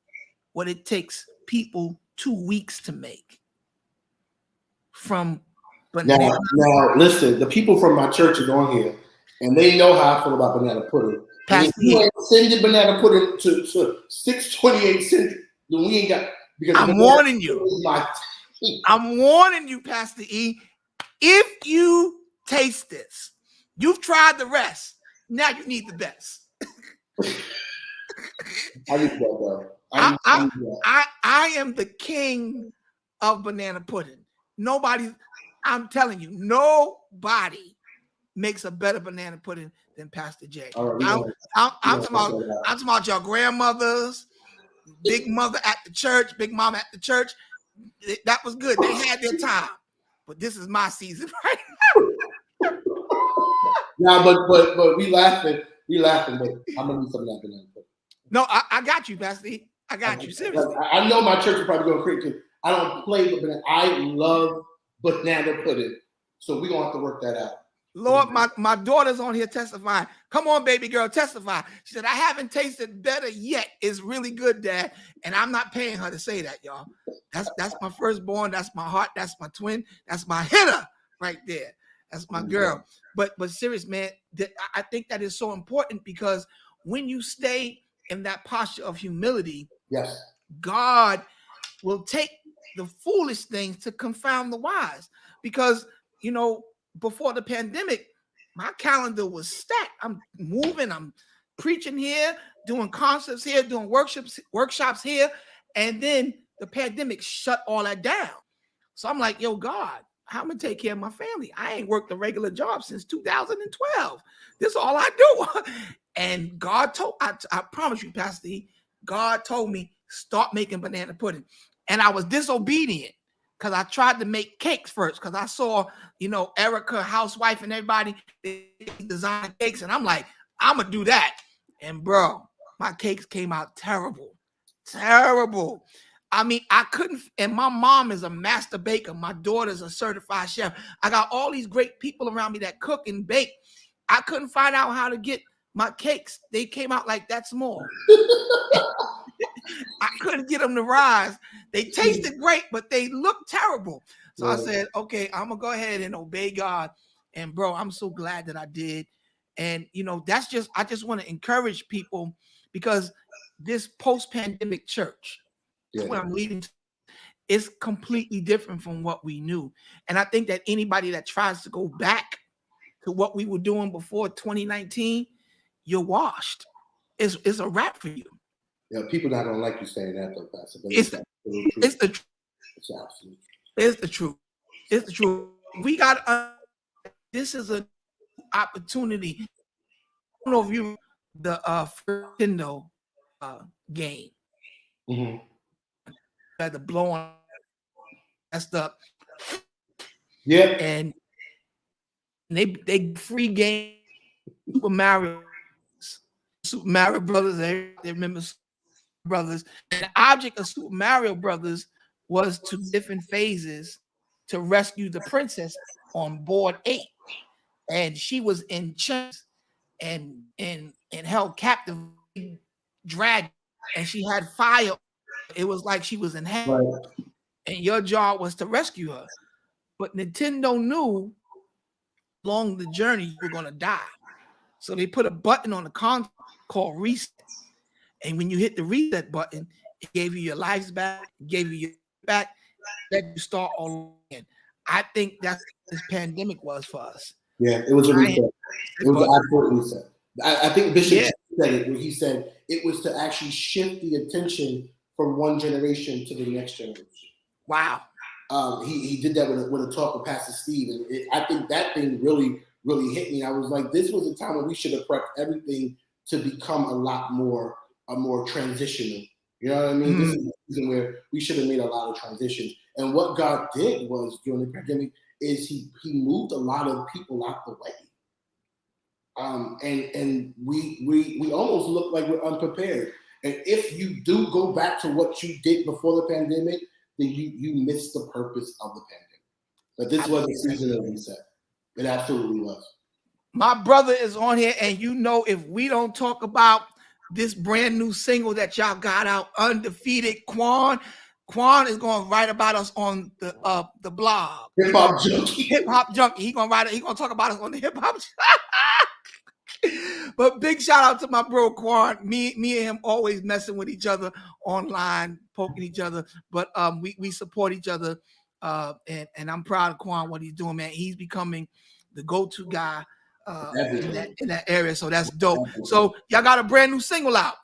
what it takes people 2 weeks to make. From banana. Now, listen, the people from my church is on here, and they know how I feel about banana pudding. If you ain't sending banana pudding to 628 Central, then we ain't got. Because I'm warning you. I'm warning you, Pastor E. If you taste this, you've tried the rest. Now you need the best. I need that, though. I am the king of banana pudding. Nobody, I'm telling you, nobody makes a better banana pudding than Pastor J. I'm talking about your grandmothers, big mother at the church, big mama at the church. That was good. They had their time. But this is my season right now. Yeah, but we laughing, but I'm gonna need some of that banana pudding. No, I got you, Pastor E. I got you, seriously. I know my church is probably going crazy because I don't play with banana. I love banana pudding. So we're gonna have to work that out. Lord, my daughter's on here testifying. Come on, baby girl, testify. She said, I haven't tasted better yet. It's really good, Dad. And I'm not paying her to say that, y'all. That's my firstborn. That's my heart. That's my twin. That's my hitter right there. That's my girl. But serious, man, I think that is so important, because when you stay in that posture of humility, God will take the foolish things to confound the wise. Because, you know, before the pandemic, my calendar was stacked. I'm moving. I'm preaching here, doing concerts here, doing workshops here, and then the pandemic shut all that down. So I'm like, yo, God, how am I gonna take care of my family? I ain't worked a regular job since 2012. This is all I do. And God told, I promise you, Pastor E, God told me, start making banana pudding. And I was disobedient because I tried to make cakes first because I saw, Erica, housewife, and everybody, they design cakes. And I'm like, I'm going to do that. And bro, my cakes came out terrible. Terrible. I mean, I couldn't, and my mom is a master baker. My daughter's a certified chef. I got all these great people around me that cook and bake. I couldn't find out how to get my cakes. They came out like that small. I couldn't get them to rise. They tasted great, but they looked terrible. So I said, okay, I'm gonna go ahead and obey God. And bro, I'm so glad that I did. And I just want to encourage people because this post-pandemic church, where I'm leading, is completely different from what we knew. And I think that anybody that tries to go back to what we were doing before 2019, you're washed. It's a wrap for you. Yeah, people not gonna like you saying that though, Pastor. But It's the truth. It's absolute. It's the truth. It's the truth. We got this is a opportunity. I don't know if you the Nintendo game. Mm-hmm. Had the blow on messed up. Yeah. And they free game Super Mario Brothers. They remember Super Brothers. And the object of Super Mario Brothers was to different phases to rescue the princess on board 8. And she was in chains and held captive dragon, and she had fire. It was like she was in hell. Right. And your job was to rescue her. But Nintendo knew along the journey you were going to die. So they put a button on the console called reset. And when you hit the reset button, it gave you your lives back, gave you your back, let you start all over again. I think that's what this pandemic was for us. Yeah, it was a reset. It was an absolute reset. I think Bishop said it when he said it was to actually shift the attention from one generation to the next generation. Wow. He did that with a talk with Pastor Steve, and I think that thing really hit me. I was like, this was a time when we should have prepped everything to become a more transitional. You know what I mean? This is a season where we should have made a lot of transitions. And what God did was during the pandemic is he moved a lot of people out the way. And we almost look like we're unprepared. And if you do go back to what you did before the pandemic, then you missed the purpose of the pandemic. But this was a season of reset. It absolutely was. My brother is on here, and if we don't talk about this brand new single that y'all got out, Undefeated, Quan is going to write about us on the blog. Hip Hop Junkie. Hip Hop Junkie. He's going to talk about us on the Hip Hop. But big shout out to my bro Quan. Me and him always messing with each other online, poking each other. But we support each other. And I'm proud of Quan, what he's doing, man. He's becoming the go-to guy in that area. So that's dope. So y'all got a brand new single out.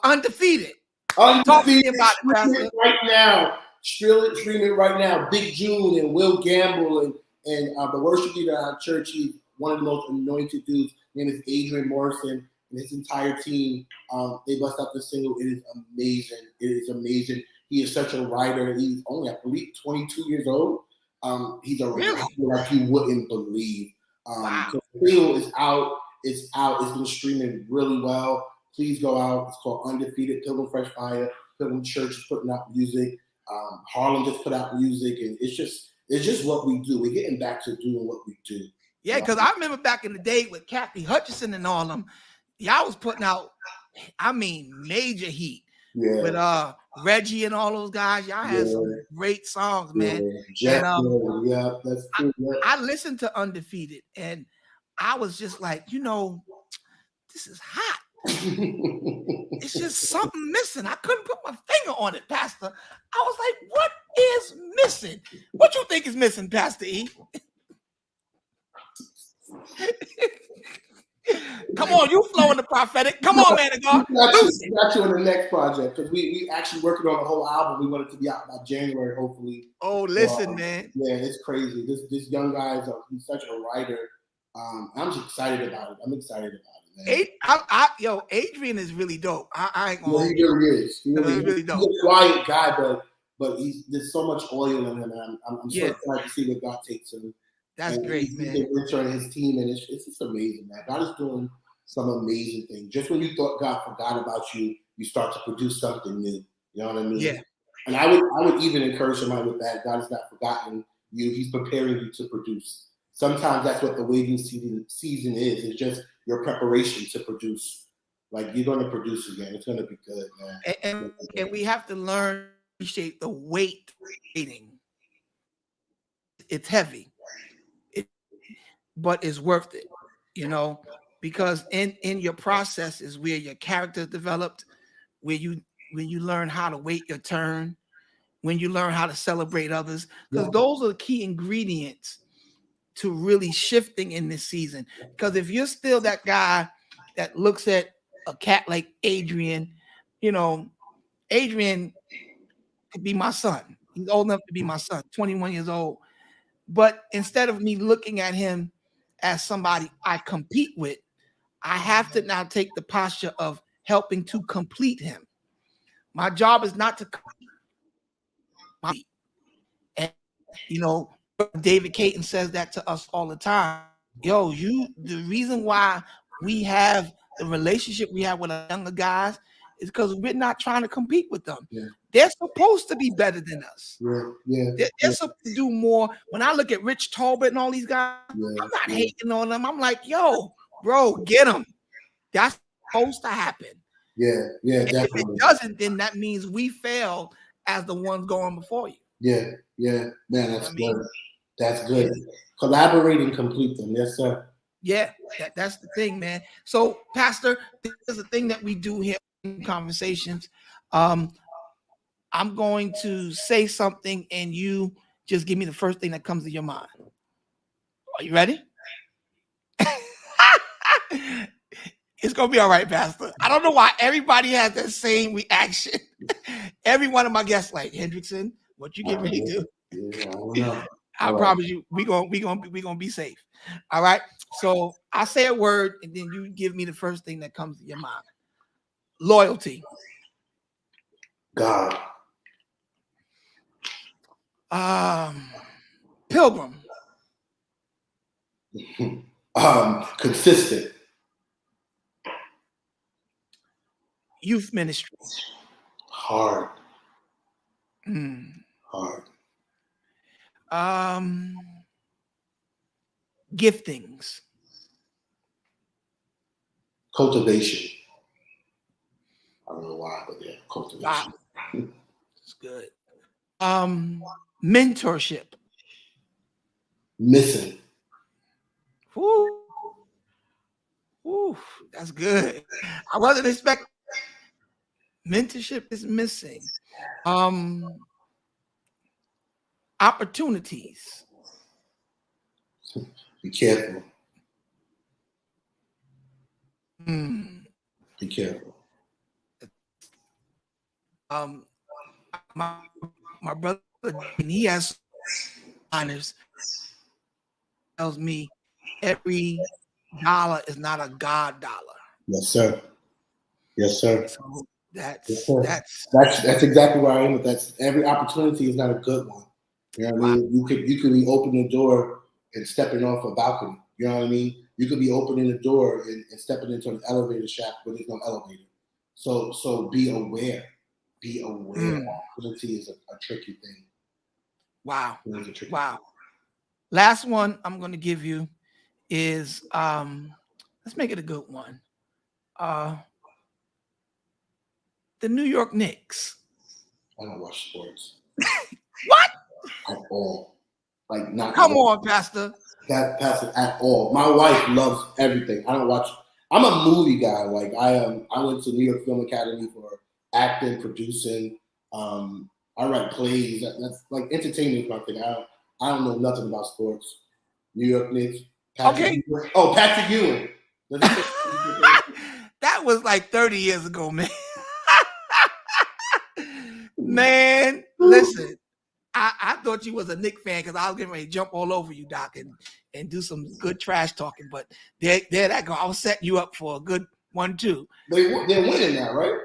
Undefeated. Talk to me about it, Pastor. Right now. Stream it right now. Big June and Will Gamble and the worship leader at our church. He's one of the most anointed dudes. His name is Adrian Morrison and his entire team. They bust out the single. It is amazing. It is amazing. He is such a writer. He's only, I believe, 22 years old. He's a writer like you wouldn't believe. Wow. So the single is out. It's out. It's been streaming really well. Please go out. It's called Undefeated. Pilgrim Fresh Fire. Pilgrim Church is putting out music. Harlem just put out music, and it's just what we do. We're getting back to doing what we do. Yeah, because I remember back in the day with Kathy Hutchison and all them, y'all was putting out, major heat. Yeah. With Reggie and all those guys. Y'all had some great songs, man. Yeah, that's true. I listened to Undefeated, and I was just like, this is hot. It's just something missing. I couldn't put my finger on it, Pastor. I was like, what is missing? What you think is missing, Pastor E? Come on, you flow in the prophetic. Come on, man of God. We got you in the next project because we actually working on the whole album. We want it to be out by January, hopefully. Oh, listen, man. Yeah, it's crazy. This young guy he's such a writer. I'm just excited about it. I'm excited about it, man. Yo, Adrian is really dope. I ain't gonna. Yeah, he really is. He really, really dope. He's a quiet guy, but there's so much oil in him, and I'm so excited to see what God takes him. That's great, man. He's mentoring his team, and it's just amazing, man. God is doing some amazing things. Just when you thought God forgot about you, you start to produce something new. You know what I mean? Yeah. And I would even encourage somebody with that. God has not forgotten you. He's preparing you to produce. Sometimes that's what the waiting season is. It's just your preparation to produce. Like you're going to produce again. It's going to be good, man. And we have to learn to appreciate the waiting. It's heavy, but it's worth it, you know, because in your process is where your character is developed, when you learn how to wait your turn, when you learn how to celebrate others, because those are the key ingredients to really shifting in this season. Because if you're still that guy that looks at a cat like Adrian, you know, Adrian could be my son. He's old enough to be my son, 21 years old. But instead of me looking at him as somebody I compete with, I have to now take the posture of helping to complete him. My job is not to compete. And, you know, David Caton says that to us all the time. Yo, the reason why we have the relationship we have with our younger guys is because we're not trying to compete with them. Yeah. They're supposed to be better than us. They're supposed to do more. When I look at Rich Talbot and all these guys, I'm not hating on them. I'm like, yo, bro, get them. That's supposed to happen. Yeah, definitely. If it doesn't, then that means we failed as the ones going before you. Yeah, man, that's good. That's good. Collaborate and complete them. Yes, sir. Yeah, that's the thing, man. So, Pastor, this is the thing that we do here in conversations. I'm going to say something, and you just give me the first thing that comes to your mind. Are you ready? It's gonna be all right, Pastor. I don't know why everybody has that same reaction. Every one of my guests, like Hendrickson, what you get ready to do? Yeah, I don't know. I promise you, we gonna be safe. All right. So I say a word, and then you give me the first thing that comes to your mind. Loyalty. God. Pilgrim. Consistent. Youth ministry. Hard. Hard. Giftings. Cultivation. I don't know why, but yeah, cultivation. Wow. It's good. Mentorship. Missing. Ooh, that's good. I wasn't expecting. Mentorship is missing. Opportunities. Be careful. Be careful. My brother, he has honors, tells me every dollar is not a God dollar. Yes, sir. Yes, sir. So that's exactly where I am with that. Every opportunity is not a good one. You know what I mean? You could be opening the door and stepping off a balcony. You know what I mean? You could be opening the door and stepping into an elevator shaft where there's no elevator. So be aware. Be aware. Opportunity is a tricky thing. Wow. Wow. Last one I'm going to give you is let's make it a good one. The New York Knicks. I don't watch sports. What? At all. Like not. Come on, Pastor. Pastor at all. My wife loves everything. I don't watch. I'm a movie guy. Like I went to New York Film Academy for acting, producing. I write plays. That's like entertainment is my thing. I don't know nothing about sports. New York Knicks. Patrick Ewing. That was like 30 years ago, man. Man, listen, I thought you was a Knick fan because I was getting ready to jump all over you, Doc, and do some good trash talking. But there that go. I was setting you up for a good 1-2. They're winning now, right?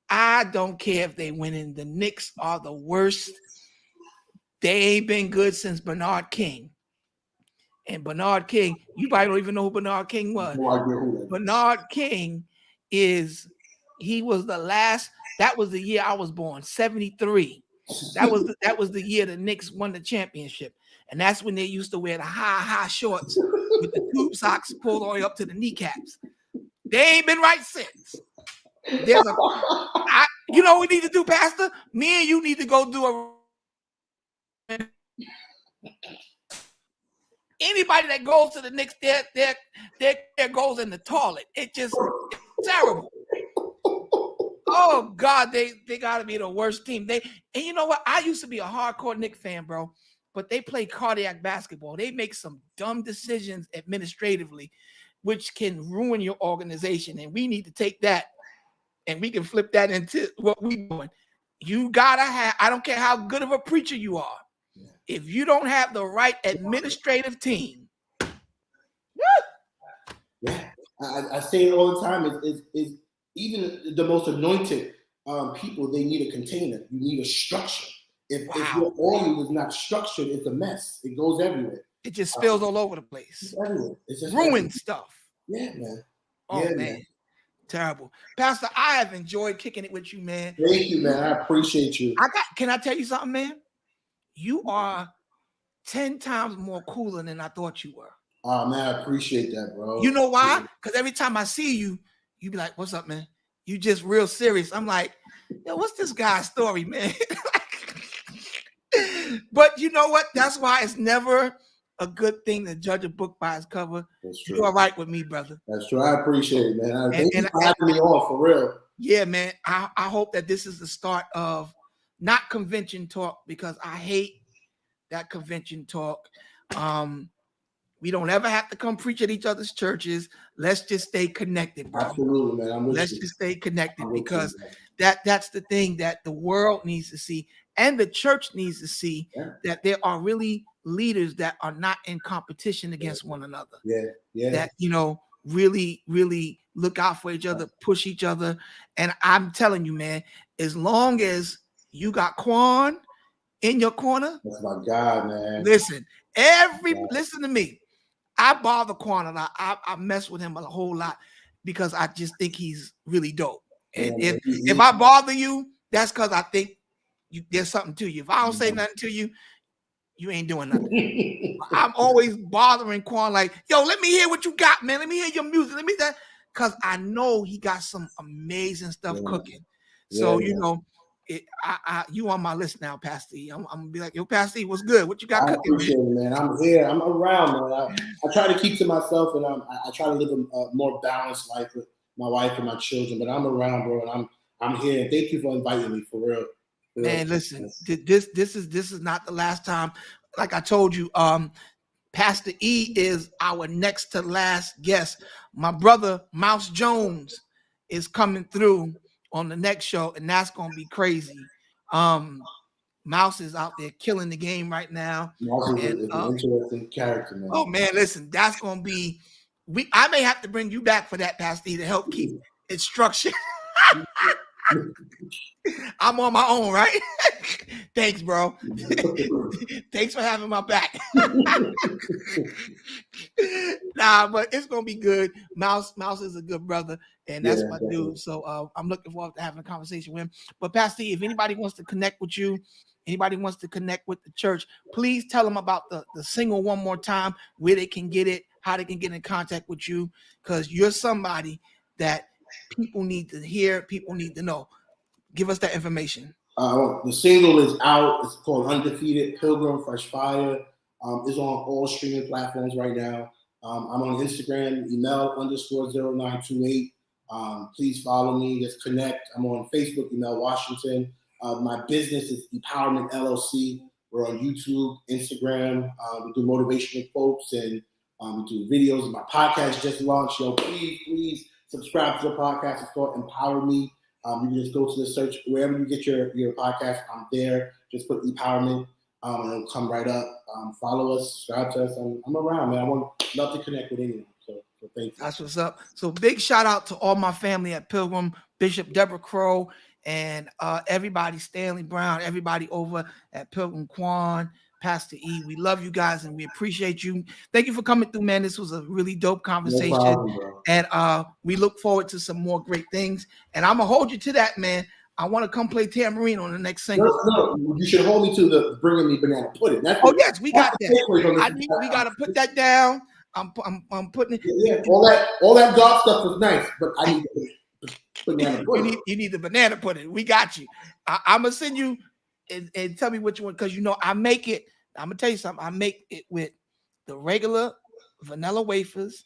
I don't care if they winning. The Knicks are the worst. They ain't been good since Bernard King. And Bernard King, you probably don't even know who Bernard King was. No idea who that Bernard King he was the last. That was the year I was born, 73. That was the year the Knicks won the championship. And that's when they used to wear the high shorts with the tube socks pulled all the way up to the kneecaps. They ain't been right since. You know what we need to do, Pastor? Me and you need to go do anybody that goes to the Knicks, their goes in the toilet. It's terrible. Oh God, they gotta be the worst team. And you know what? I used to be a hardcore Knicks fan, bro, but they play cardiac basketball. They make some dumb decisions administratively, which can ruin your organization. And we need to take that and we can flip that into what we're doing. You gotta have, I don't care how good of a preacher you are. If you don't have the right administrative team, yeah, I say it all the time. Is even the most anointed people, they need a container. You need a structure. If your oil is not structured, it's a mess. It goes everywhere. It just spills all over the place. It's everywhere. It's just ruined stuff. Yeah, man. Oh yeah, man. Terrible. Pastor, I have enjoyed kicking it with you, man. Thank you, man. I appreciate you. Can I tell you something, man? You are 10 times more cooler than I thought you were. Oh man, I appreciate that, bro. You know why? Because every time I see you, you be like, what's up, man? You just real serious. I'm like, yo, what's this guy's story, man? But you know what? That's why it's never a good thing to judge a book by its cover. That's true. You're all right with me, brother. That's true. I appreciate it, man. Thank you for having me on, for real. Yeah, man. I hope that this is the start of not convention talk, because I hate that convention talk. We don't ever have to come preach at each other's churches. Let's just stay connected, bro. Absolutely, man. Let's just stay connected, because that's the thing that the world needs to see, and the church needs to see, that there are really leaders that are not in competition against one another. Yeah. That, you know, really, really look out for each other, push each other. And I'm telling you, man, as long as you got Quan in your corner, that's my God, man. Listen to me. I bother Quan a lot. I mess with him a whole lot because I just think he's really dope. And if I bother you, that's because I think there's something to you. If I don't say nothing to you, you ain't doing nothing. I'm always bothering Quan, like, yo, let me hear what you got, man. Let me hear your music. Let me that, because I know he got some amazing stuff cooking. So you know, you on my list now, Pastor E. I'm gonna be like, yo, Pastor E, what's good? What you got cooking, appreciate it, man? I'm here. I'm around, man. I try to keep to myself, and I try to live a more balanced life with my wife and my children. But I'm around, bro, and I'm here. And thank you for inviting me, for real. Man, listen, this is not the last time. Like I told you, Pastor E is our next to last guest. My brother Mouse Jones is coming through on the next show, and that's gonna be crazy. Mouse is out there killing the game right now. Mouse is an interesting character, man. Oh man, listen, that's gonna be. I may have to bring you back for that, Pastor E, to help keep instruction. I'm on my own, right? Thanks, bro. Thanks for having my back. Nah, but it's gonna be good. Mouse is a good brother, and that's my dude. So I'm looking forward to having a conversation with him. But Pastor, if anybody wants to connect with you, anybody wants to connect with the church, please tell them about the single one more time, where they can get it, how they can get in contact with you, because you're somebody that people need to hear, people need to know. Give us that information. The single is out. It's called Undefeated, Pilgrim, Fresh Fire. It's on all streaming platforms right now. I'm on Instagram, Emel_0928. Please follow me. Let's connect. I'm on Facebook, Emel Washington. My business is Empowerment LLC. We're on YouTube, Instagram. We do motivational quotes and We do videos. My podcast just launched. Yo, please subscribe to the podcast. It's called Empower Me. You can just go to the search wherever you get your podcast. I'm there. Just put empowerment, and it'll come right up. Follow us, subscribe to us. I'm around, man. I would love to connect with anyone. So thank you. That's what's up. So big shout out to all my family at Pilgrim, Bishop Deborah Crow, and everybody, Stanley Brown, everybody over at Pilgrim Quan, Pastor E. We love you guys and we appreciate you. Thank you for coming through, man. This was a really dope conversation. No problem, bro. And we look forward to some more great things. And I'm gonna hold you to that, man. I want to come play tambourine on the next single. No, you should hold me to the bringing me banana pudding. Yes, we got that. We got to put that down. I'm putting it. Yeah, all that dark stuff was nice, but I need banana pudding. You need the banana pudding. We got you. I'm gonna send you and tell me which one, because I make it. I'm gonna tell you something. I make it with the regular vanilla wafers.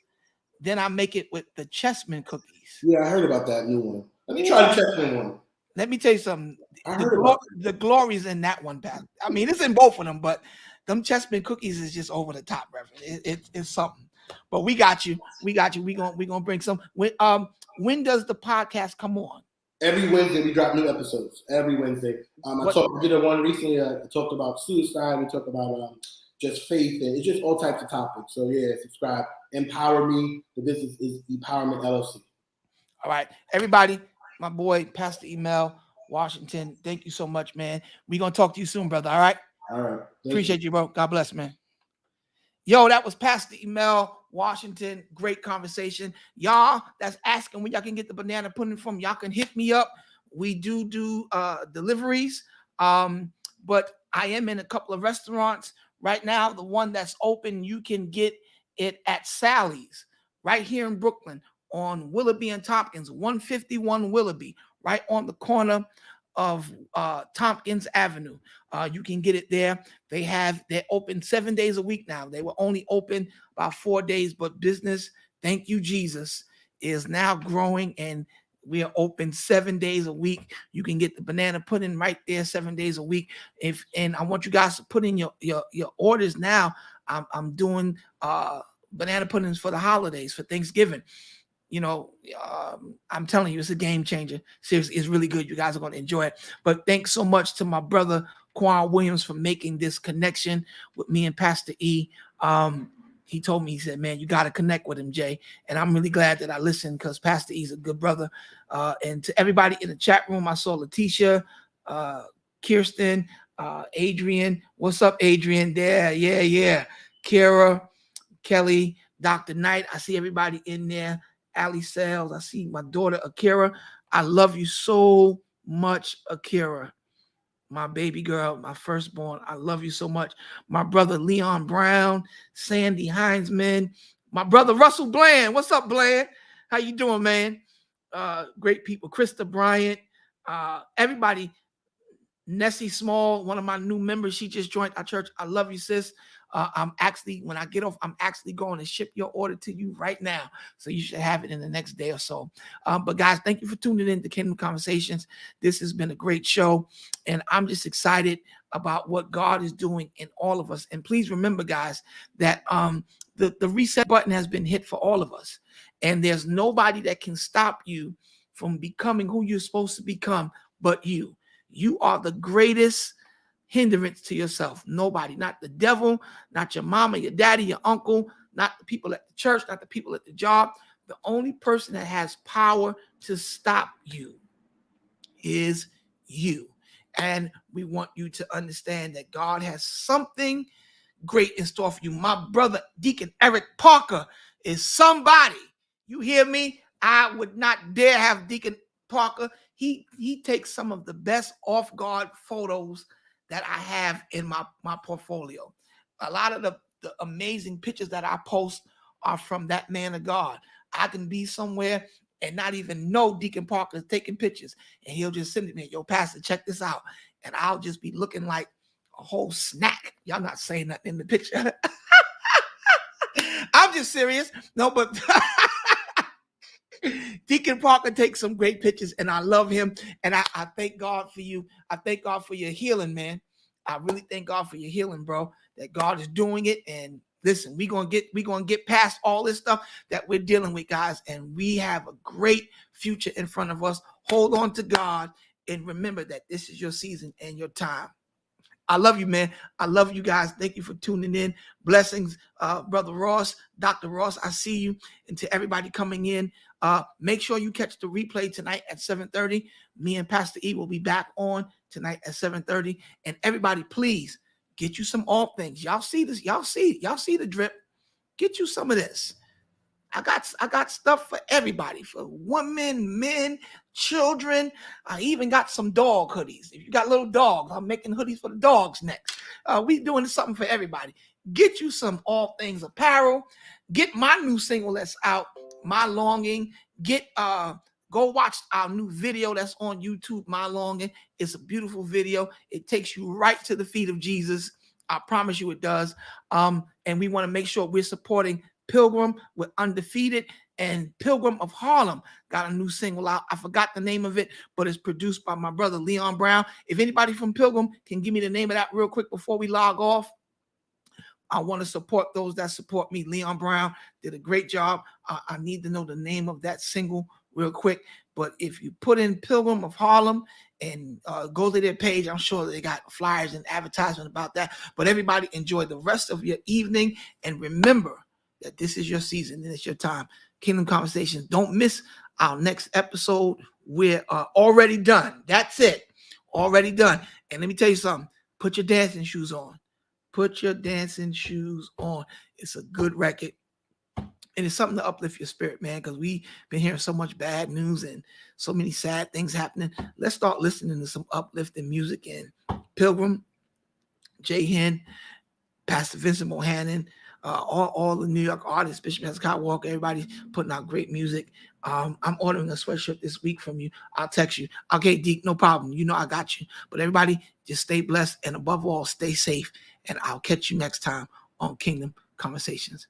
Then I make it with the chessman cookies. Yeah, I heard about that new one. Let me try the chessman one. Let me tell you something. The glory's in that one, Pat. I mean, it's in both of them, but them chessman cookies is just over the top, Reverend. It's something. But we got you. We gonna bring some. When does the podcast come on? Every Wednesday we drop new episodes. Every Wednesday. I did a one recently. I talked about suicide. We talked about just faith, and it's just all types of topics. So yeah, subscribe. Empower Me. The business is Empowerment LLC. All right, everybody. My boy, Pastor Emel, Washington. Thank you so much, man. We're gonna talk to you soon, brother. All right. All right. Appreciate you, bro. God bless, man. Yo, that was Pastor Emel, Washington. Great conversation. Y'all that's asking when y'all can get the banana pudding from, y'all can hit me up. We do deliveries. But I am in a couple of restaurants right now. The one that's open, you can get it at Sally's right here in Brooklyn on Willoughby and Tompkins, 151 Willoughby, right on the corner of Tompkins Avenue. You can get it there. They're open 7 days a week now. They were only open about 4 days, but business, thank you, Jesus, is now growing, and we are open 7 days a week. You can get the banana pudding right there 7 days a week. And I want you guys to put in your orders now. I'm doing banana puddings for the holidays, for Thanksgiving. I'm telling you, it's a game changer. Seriously, it's really good. You guys are going to enjoy it. But thanks so much to my brother Quan Williams for making this connection with me and Pastor E. He told me, he said, man, you got to connect with him, Jay. And I'm really glad that I listened, because Pastor E is a good brother. And to everybody in the chat room, I saw Letitia, Kirsten, Adrian. What's up, Adrian? There, yeah. Kara, Kelly, Dr. Knight. I see everybody in there. Ali Sales. I see my daughter, Akira. I love you so much, Akira. My baby girl, my firstborn. I love you so much. My brother, Leon Brown, Sandy Heinzman, my brother, Russell Bland. What's up, Bland? How you doing, man? Great people. Krista Bryant, everybody. Nessie Small, one of my new members. She just joined our church. I love you, sis. When I get off, I'm actually going to ship your order to you right now. So you should have it in the next day or so. But guys, thank you for tuning in to Kingdom Conversations. This has been a great show. And I'm just excited about what God is doing in all of us. And please remember, guys, that the reset button has been hit for all of us. And there's nobody that can stop you from becoming who you're supposed to become but you. You are the greatest hindrance to yourself. Nobody, not the devil, not your mama, your daddy, your uncle, not the people at the church, not the people at the job. The only person that has power to stop you is you. And we want you to understand that God has something great in store for you. My brother, Deacon Eric Parker, is somebody. You hear me? I would not dare have Deacon Parker. He takes some of the best off-guard photos that I have in my portfolio. A lot of the amazing pictures that I post are from that man of God. I can be somewhere and not even know Deacon Parker is taking pictures, and he'll just send it to me, yo, Pastor, check this out. And I'll just be looking like a whole snack. Y'all not saying that in the picture. I'm just serious. No, but Deacon Parker takes some great pictures, and I love him. And I thank God for you. I thank God for your healing, man. I really thank God for your healing, bro, that God is doing it. And Listen, we're gonna get past all this stuff that we're dealing with, guys, and we have a great future in front of us. Hold on to God and remember that this is your season and your time. I love you, man. I love you guys. Thank you for tuning in. Blessings, Brother Ross, Dr. Ross. I see you. And to everybody coming in, make sure you catch the replay tonight at 7:30. Me and Pastor E will be back on tonight at 7:30. And everybody, please get you some all things. Y'all see this? Y'all see the drip. Get you some of this. I got stuff for everybody, for women, men, children. I even got some dog hoodies. If you got little dogs, I'm making hoodies for the dogs next. We doing something for everybody. Get you some all things apparel. Get my new single that's out, My Longing. Go watch our new video that's on YouTube, My Longing. It's a beautiful video. It takes you right to the feet of Jesus. I promise you it does. And we want to make sure we're supporting Pilgrim with Undefeated, and Pilgrim of Harlem got a new single out. I forgot the name of it, but it's produced by my brother Leon Brown. If anybody from Pilgrim can give me the name of that real quick before we log off, I want to support those that support me. Leon Brown did a great job. I need to know the name of that single real quick. But if you put in Pilgrim of Harlem and go to their page, I'm sure they got flyers and advertisement about that. But everybody enjoy the rest of your evening. And remember that this is your season and it's your time. Kingdom Conversations. Don't miss our next episode. We're already done. That's it. Already done. And let me tell you something. Put your dancing shoes on. Put your dancing shoes on. It's a good record. And it's something to uplift your spirit, man, because we've been hearing so much bad news and so many sad things happening. Let's start listening to some uplifting music. And Pilgrim, Jay Hen, Pastor Vincent Bohannon, all the New York artists, Bishop Hezekiah Walker, everybody's putting out great music. I'm ordering a sweatshirt this week from you. I'll text you. Okay, Deke, no problem. You know I got you. But everybody, just stay blessed and above all, stay safe. And I'll catch you next time on Kingdom Conversations.